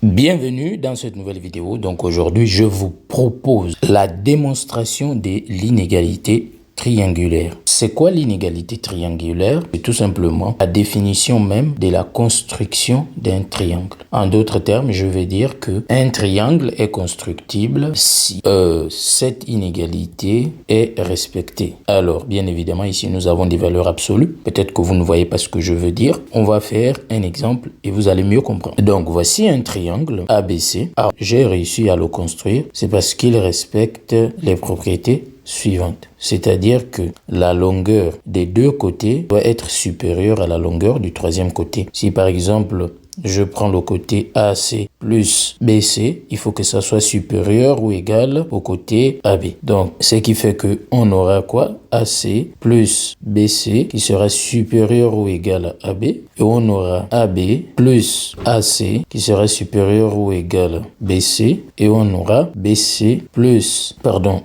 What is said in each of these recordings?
Bienvenue dans cette nouvelle vidéo. Donc aujourd'hui, je vous propose la démonstration de l'inégalité triangulaire. C'est quoi l'inégalité triangulaire? C'est tout simplement la définition même de la construction d'un triangle. En d'autres termes, je vais dire que un triangle est constructible si cette inégalité est respectée. Alors, bien évidemment, ici, nous avons des valeurs absolues. Peut-être que vous ne voyez pas ce que je veux dire. On va faire un exemple et vous allez mieux comprendre. Donc, voici un triangle ABC. Alors, j'ai réussi à le construire. C'est parce qu'il respecte les propriétés suivante. C'est-à-dire que la longueur des deux côtés doit être supérieure à la longueur du troisième côté. Si par exemple, je prends le côté AC plus BC, il faut que ça soit supérieur ou égal au côté AB. Donc, ce qui fait que on aura quoi? AC plus BC qui sera supérieur ou égal à AB. Et on aura AB plus AC qui sera supérieur ou égal à BC. Et on aura BC plus,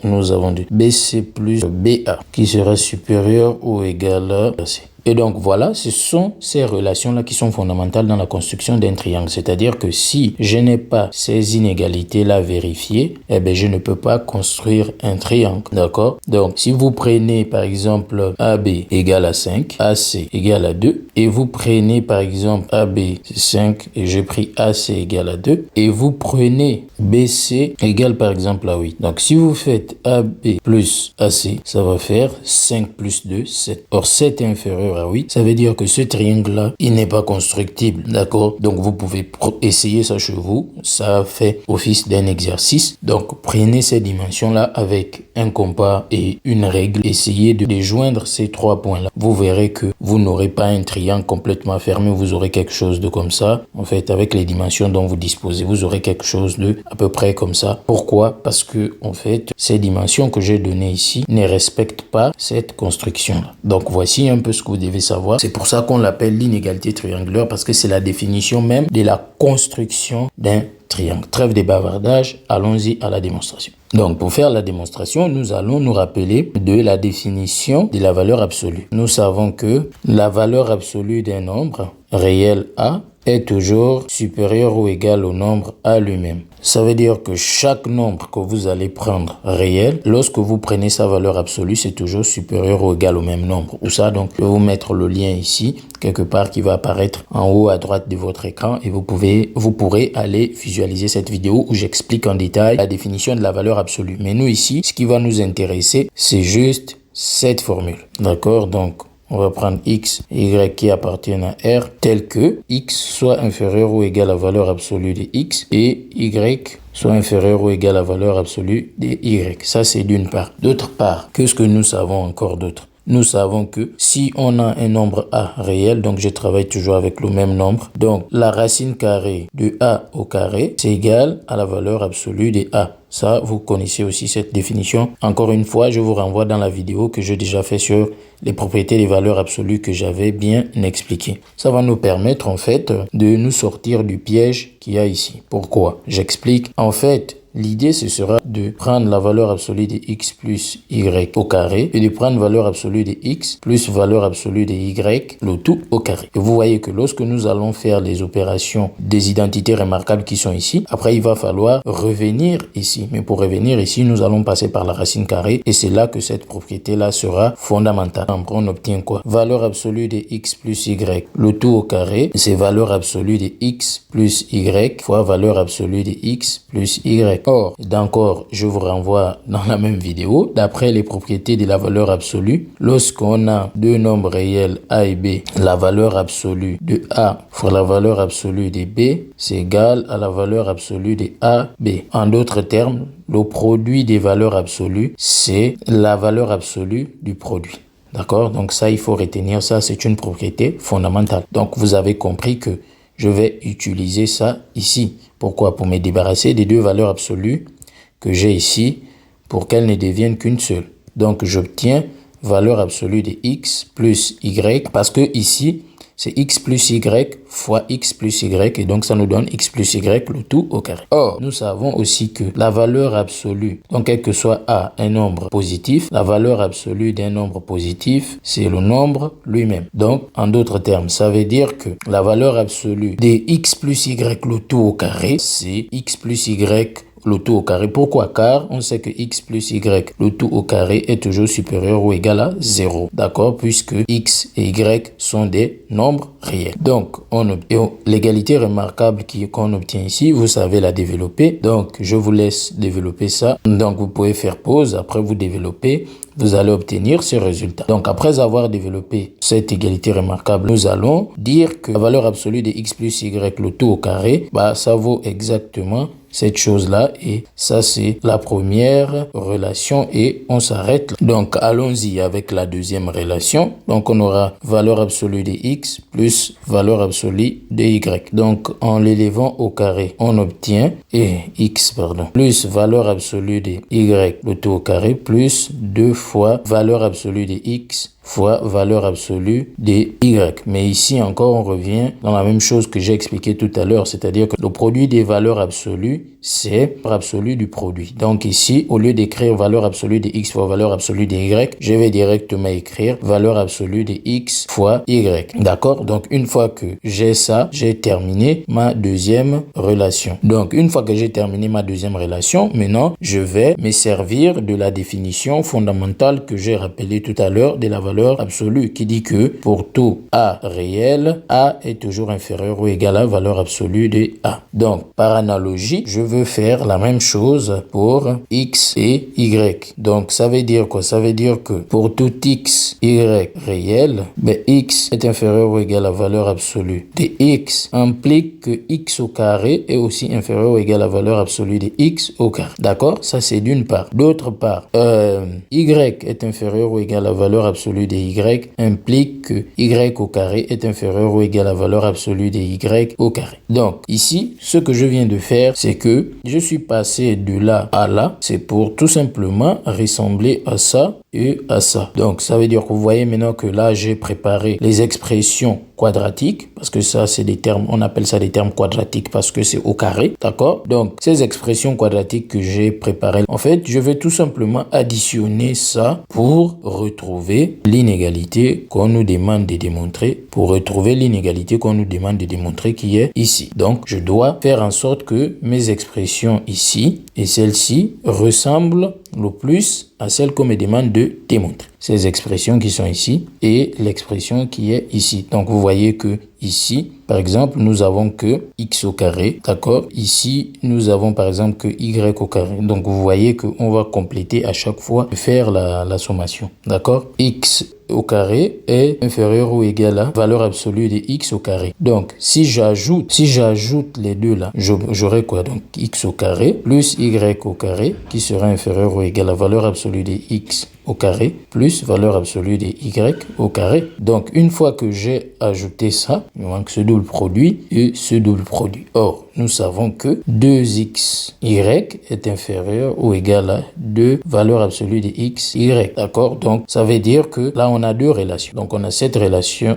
nous avons dit BC plus BA qui sera supérieur ou égal à AC. Et donc voilà, ce sont ces relations-là qui sont fondamentales dans la construction d'un triangle. C'est-à-dire que si je n'ai pas ces inégalités-là vérifiées, eh bien je ne peux pas construire un triangle. D'accord? Donc si vous prenez par exemple AB égale à 5, AC égale à 2, et vous prenez par exemple AB c'est 5 et j'ai pris AC égale à 2, et vous prenez BC égale par exemple à 8. Donc si vous faites AB plus AC, ça va faire 5 plus 2, 7. Or 7 est inférieur à 8, ça veut dire que ce triangle-là, il n'est pas constructible, d'accord? Donc vous pouvez essayer ça chez vous, ça fait office d'un exercice. Donc prenez ces dimensions-là avec un compas et une règle, essayez de joindre ces trois points-là. Vous verrez que vous n'aurez pas un triangle complètement fermé, vous aurez quelque chose de comme ça. En fait, avec les dimensions dont vous disposez, vous aurez quelque chose de à peu près comme ça. Pourquoi? Parce que, en fait, ces dimensions que j'ai données ici ne respectent pas cette construction-là. Donc voici un peu ce que vous devez savoir. C'est pour ça qu'on l'appelle l'inégalité triangulaire, parce que c'est la définition même de la construction d'un triangle. Trêve de bavardage, allons-y à la démonstration. Donc, pour faire la démonstration, nous allons nous rappeler de la définition de la valeur absolue. Nous savons que la valeur absolue d'un nombre réel A est toujours supérieur ou égal au nombre A lui-même. Ça veut dire que chaque nombre que vous allez prendre réel, lorsque vous prenez sa valeur absolue, c'est toujours supérieur ou égal au même nombre. Ou ça, donc, je vais vous mettre le lien ici, quelque part qui va apparaître en haut à droite de votre écran, et vous pourrez aller visualiser cette vidéo où j'explique en détail la définition de la valeur absolue. Mais nous ici, ce qui va nous intéresser, c'est juste cette formule. D'accord? Donc, on va prendre x et y qui appartiennent à R tel que x soit inférieur ou égal à la valeur absolue de x et y soit inférieur ou égal à la valeur absolue de y. Ça, c'est d'une part. D'autre part, qu'est-ce que nous savons encore d'autre? Nous savons que si on a un nombre A réel, donc je travaille toujours avec le même nombre, donc la racine carrée de A au carré, c'est égal à la valeur absolue de A. Ça, vous connaissez aussi cette définition. Encore une fois, je vous renvoie dans la vidéo que j'ai déjà fait sur les propriétés des valeurs absolues que j'avais bien expliqué. Ça va nous permettre en fait de nous sortir du piège qu'il y a ici. Pourquoi? J'explique. En fait, l'idée, ce sera de prendre la valeur absolue de x plus y au carré et de prendre valeur absolue de x plus valeur absolue de y, le tout au carré. Et vous voyez que lorsque nous allons faire les opérations des identités remarquables qui sont ici, après il va falloir revenir ici. Mais pour revenir ici, nous allons passer par la racine carrée et c'est là que cette propriété-là sera fondamentale. On obtient quoi? Valeur absolue de x plus y, le tout au carré, c'est valeur absolue de x plus y fois valeur absolue de x plus y. Or, d'encore, je vous renvoie dans la même vidéo, d'après les propriétés de la valeur absolue, lorsqu'on a deux nombres réels A et B, la valeur absolue de A fois la valeur absolue de B, c'est égal à la valeur absolue de AB. En d'autres termes, le produit des valeurs absolues, c'est la valeur absolue du produit. D'accord? Donc ça, il faut retenir ça, c'est une propriété fondamentale. Donc vous avez compris que je vais utiliser ça ici. Pourquoi? Pour me débarrasser des deux valeurs absolues que j'ai ici pour qu'elles ne deviennent qu'une seule. Donc j'obtiens valeur absolue de x plus y parce que ici, c'est x plus y fois x plus y, et donc ça nous donne x plus y, le tout au carré. Or, nous savons aussi que la valeur absolue, donc quel que soit a un nombre positif, la valeur absolue d'un nombre positif, c'est le nombre lui-même. Donc, en d'autres termes, ça veut dire que la valeur absolue de x plus y, le tout au carré, c'est x plus y, le tout au carré. Pourquoi? Car on sait que x plus y, le tout au carré, est toujours supérieur ou égal à 0. D'accord? Puisque x et y sont des nombres réels. Donc, l'égalité remarquable qu'on obtient ici, vous savez la développer. Donc, je vous laisse développer ça. Donc, vous pouvez faire pause. Après, vous développez. Vous allez obtenir ce résultat. Donc, après avoir développé cette égalité remarquable, nous allons dire que la valeur absolue de x plus y, le tout au carré, ça vaut exactement cette chose-là, et ça c'est la première relation, et on s'arrête là. Donc allons-y avec la deuxième relation. Donc on aura valeur absolue de x plus valeur absolue de y. Donc en l'élevant au carré, on obtient plus valeur absolue de y, le tout au carré, plus 2 fois valeur absolue de x fois valeur absolue de y. Mais ici encore, on revient dans la même chose que j'ai expliqué tout à l'heure, c'est-à-dire que le produit des valeurs absolues, c'est l'absolu du produit. Donc ici, au lieu d'écrire valeur absolue de x fois valeur absolue de y, je vais directement écrire valeur absolue de x fois y. D'accord? Donc une fois que j'ai ça, j'ai terminé ma deuxième relation. Donc une fois que j'ai terminé ma deuxième relation, maintenant, je vais me servir de la définition fondamentale que j'ai rappelée tout à l'heure de la valeur absolue, qui dit que pour tout a réel, a est toujours inférieur ou égal à valeur absolue de a. Donc, par analogie, je veux faire la même chose pour x et y. Donc, ça veut dire quoi? Ça veut dire que pour tout x, y réel, x est inférieur ou égal à valeur absolue de x implique que x au carré est aussi inférieur ou égal à valeur absolue de x au carré. D'accord? Ça, c'est d'une part. D'autre part, y est inférieur ou égal à valeur absolue de y implique que y au carré est inférieur ou égal à valeur absolue de y au carré. Donc, ici, ce que je viens de faire, c'est que je suis passé de là à là. C'est pour tout simplement ressembler à ça et à ça. Donc, ça veut dire que vous voyez maintenant que là, j'ai préparé les expressions quadratiques, parce que ça, c'est des termes, on appelle ça des termes quadratiques parce que c'est au carré, d'accord? Donc, ces expressions quadratiques que j'ai préparées, en fait, je vais tout simplement additionner ça pour retrouver l'inégalité qu'on nous demande de démontrer, qui est ici. Donc, je dois faire en sorte que mes expressions ici et celle-ci ressemblent le plus à celle qu'on me demande de démontrer. Ces expressions qui sont ici et l'expression qui est ici. Donc, vous voyez que ici, par exemple, nous avons que x au carré, d'accord? Ici, nous avons par exemple que y au carré. Donc, vous voyez qu'on va compléter à chaque fois, faire la sommation, d'accord? X au carré est inférieur ou égal à valeur absolue de x au carré. Donc, si j'ajoute les deux là, j'aurai quoi? Donc, x au carré plus y au carré qui sera inférieur ou égal à valeur absolue de x au carré plus valeur absolue de y au carré. Donc, une fois que j'ai ajouté ça, il manque ce double produit et ce double produit. Or, nous savons que 2xy est inférieur ou égal à 2 valeur absolue de xy. D'accord? Donc, ça veut dire que là, on a deux relations. Donc, on a cette relation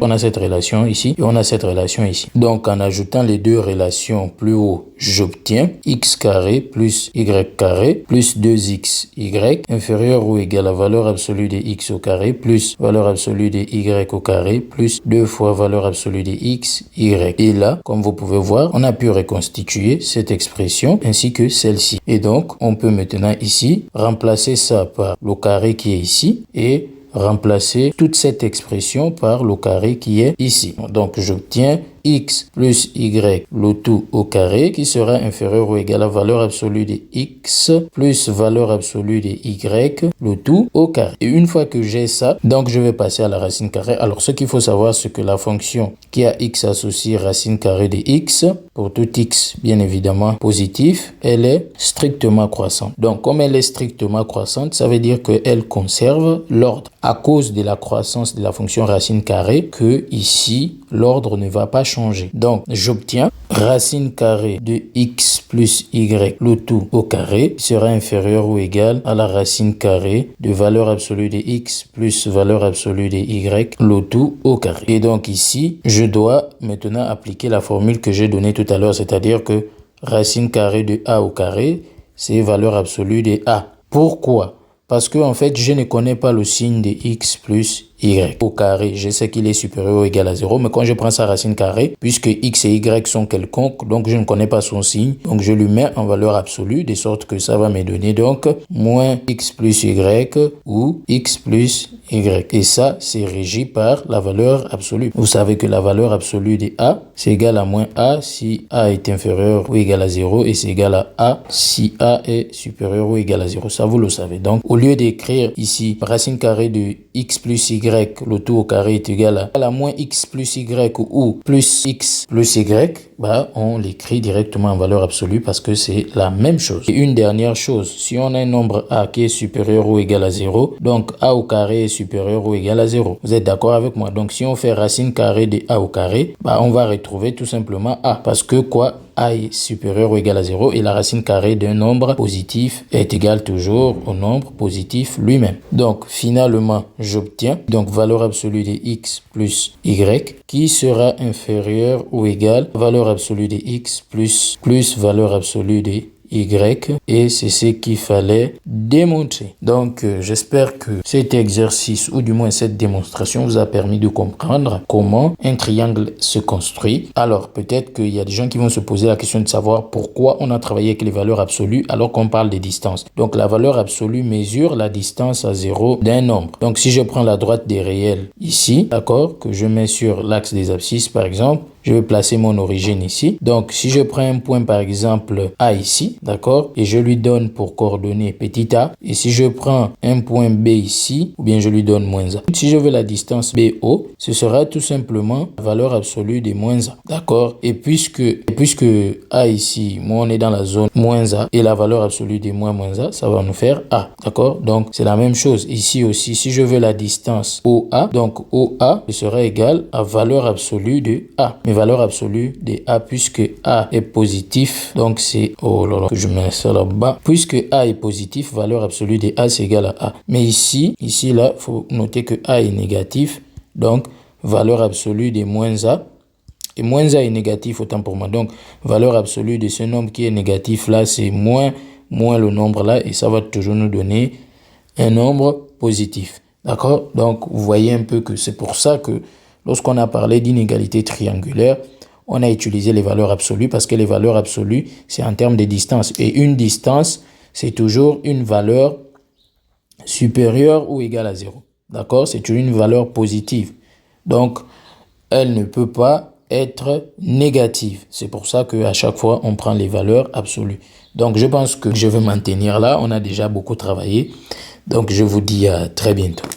ici et on a cette relation ici. Donc, en ajoutant les deux relations plus haut, j'obtiens x carré plus y carré plus 2xy inférieur ou égal à valeur absolue de x au carré plus valeur absolue de y au carré plus 2 fois valeur absolue de x, y. Et là, comme vous pouvez voir, on a pu reconstituer cette expression ainsi que celle-ci. Et donc, on peut maintenant ici remplacer ça par le carré qui est ici et remplacer toute cette expression par le carré qui est ici. Donc, j'obtiens x plus y, le tout au carré, qui sera inférieur ou égal à valeur absolue de x plus valeur absolue de y, le tout au carré. Et une fois que j'ai ça, donc je vais passer à la racine carrée. Alors, ce qu'il faut savoir, c'est que la fonction qui a x associé racine carrée de x, pour tout x, bien évidemment, positif, elle est strictement croissante. Donc, comme elle est strictement croissante, ça veut dire qu'elle conserve l'ordre. À cause de la croissance de la fonction racine carrée, que ici, l'ordre ne va pas changer. Donc, j'obtiens racine carrée de x plus y, le tout au carré, sera inférieur ou égal à la racine carrée de valeur absolue de x plus valeur absolue de y, le tout au carré. Et donc ici, je dois maintenant appliquer la formule que j'ai donnée tout à l'heure, c'est-à-dire que racine carrée de a au carré, c'est valeur absolue de a. Pourquoi? Parce que en fait, je ne connais pas le signe de x plus y au carré. Je sais qu'il est supérieur ou égal à 0, mais quand je prends sa racine carrée, puisque x et y sont quelconques, donc je ne connais pas son signe, donc je lui mets en valeur absolue, de sorte que ça va me donner donc moins x plus y ou x plus y. Et ça, c'est régi par la valeur absolue. Vous savez que la valeur absolue de a, c'est égal à moins a si a est inférieur ou égal à 0, et c'est égal à a si a est supérieur ou égal à 0. Ça, vous le savez. Donc, au lieu d'écrire ici racine carrée de x plus y, le tout au carré est égal à moins x plus y ou plus x plus y, bah, on l'écrit directement en valeur absolue parce que c'est la même chose. Et une dernière chose, si on a un nombre a qui est supérieur ou égal à 0, donc a au carré est supérieur ou égal à 0. Vous êtes d'accord avec moi? Donc, si on fait racine carrée de a au carré, bah, on va retrouver tout simplement a. Parce que quoi? A est supérieur ou égal à 0 et la racine carrée d'un nombre positif est égale toujours au nombre positif lui-même. Donc, finalement, j'obtiens donc valeur absolue de x plus y qui sera inférieure ou égale à valeur absolue de x plus valeur absolue de y, et c'est ce qu'il fallait démontrer. Donc, j'espère que cet exercice ou du moins cette démonstration vous a permis de comprendre comment un triangle se construit. Alors, peut-être qu'il y a des gens qui vont se poser la question de savoir pourquoi on a travaillé avec les valeurs absolues alors qu'on parle des distances. Donc, la valeur absolue mesure la distance à 0 d'un nombre. Donc, si je prends la droite des réels ici, d'accord, que je mets sur l'axe des abscisses par exemple, je vais placer mon origine ici. Donc, si je prends un point, par exemple, A ici, d'accord, et je lui donne pour coordonnée petit a, et si je prends un point B ici, ou bien je lui donne moins a. Si je veux la distance BO, ce sera tout simplement la valeur absolue de moins a, d'accord, et puisque A ici, moi on est dans la zone moins a, et la valeur absolue de moins a, ça va nous faire A, d'accord. Donc, c'est la même chose. Ici aussi, si je veux la distance OA, donc OA, ce sera égal à valeur absolue de A. Mais valeur absolue de A, puisque A est positif, donc c'est, oh là là, je mets ça là-bas, puisque A est positif, valeur absolue de A c'est égal à A. Mais ici là, il faut noter que A est négatif, donc valeur absolue de moins A, et moins A est négatif autant pour moi, donc valeur absolue de ce nombre qui est négatif là, c'est moins le nombre là, et ça va toujours nous donner un nombre positif, d'accord. Donc vous voyez un peu que c'est pour ça que lorsqu'on a parlé d'inégalité triangulaire, on a utilisé les valeurs absolues parce que les valeurs absolues, c'est en termes de distance. Et une distance, c'est toujours une valeur supérieure ou égale à 0. D'accord? C'est une valeur positive. Donc, elle ne peut pas être négative. C'est pour ça qu'à chaque fois, on prend les valeurs absolues. Donc, je pense que je vais m'en tenir là. On a déjà beaucoup travaillé. Donc, je vous dis à très bientôt.